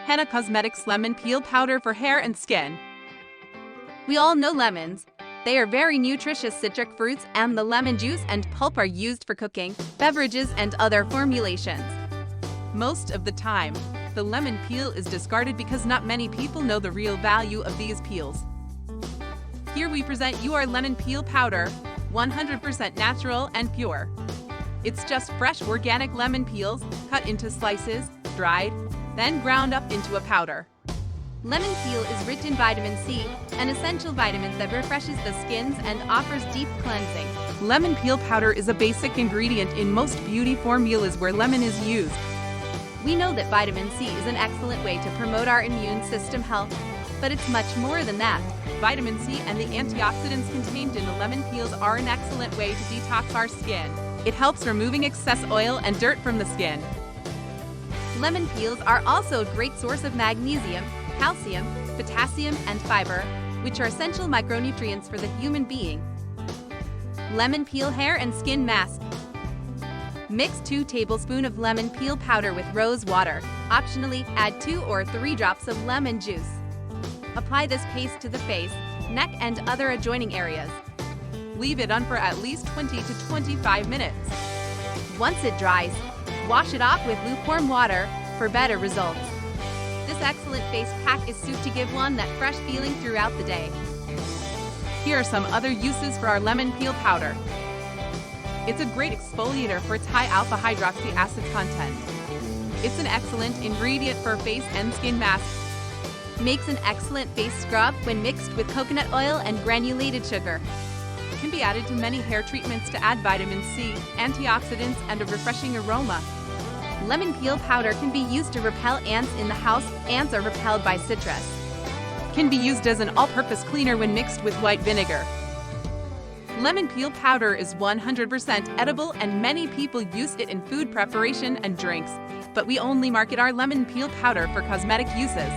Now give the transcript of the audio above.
Henna Cosmetics Lemon Peel Powder for Hair and Skin. We all know lemons. They are very nutritious citric fruits, and the lemon juice and pulp are used for cooking, beverages, and other formulations. Most of the time, the lemon peel is discarded because not many people know the real value of these peels. Here we present you our lemon peel powder, 100% natural and pure. It's just fresh organic lemon peels, cut into slices, dried, then ground up into a powder. Lemon peel is rich in vitamin C, an essential vitamin that refreshes the skins and offers deep cleansing. Lemon peel powder is a basic ingredient in most beauty formulas where lemon is used. We know that vitamin C is an excellent way to promote our immune system health, but it's much more than that. Vitamin C and the antioxidants contained in the lemon peels are an excellent way to detox our skin. It helps removing excess oil and dirt from the skin. Lemon peels are also a great source of magnesium, calcium, potassium, and fiber, which are essential micronutrients for the human being. Lemon peel hair and skin mask. Mix 2 tablespoons of lemon peel powder with rose water. Optionally, add 2 or 3 drops of lemon juice. Apply this paste to the face, neck, and other adjoining areas. Leave it on for at least 20 to 25 minutes. Once it dries, wash it off with lukewarm water for better results. This excellent face pack is suited to give one that fresh feeling throughout the day. Here are some other uses for our lemon peel powder. It's a great exfoliator for its high alpha hydroxy acid content. It's an excellent ingredient for face and skin masks. Makes an excellent face scrub when mixed with coconut oil and granulated sugar. Can be added to many hair treatments to add vitamin C, antioxidants, and a refreshing aroma. Lemon peel powder can be used to repel ants in the house. Ants are repelled by citrus. Can be used as an all-purpose cleaner when mixed with white vinegar. Lemon peel powder is 100% edible, and many people use it in food preparation and drinks, but we only market our lemon peel powder for cosmetic uses.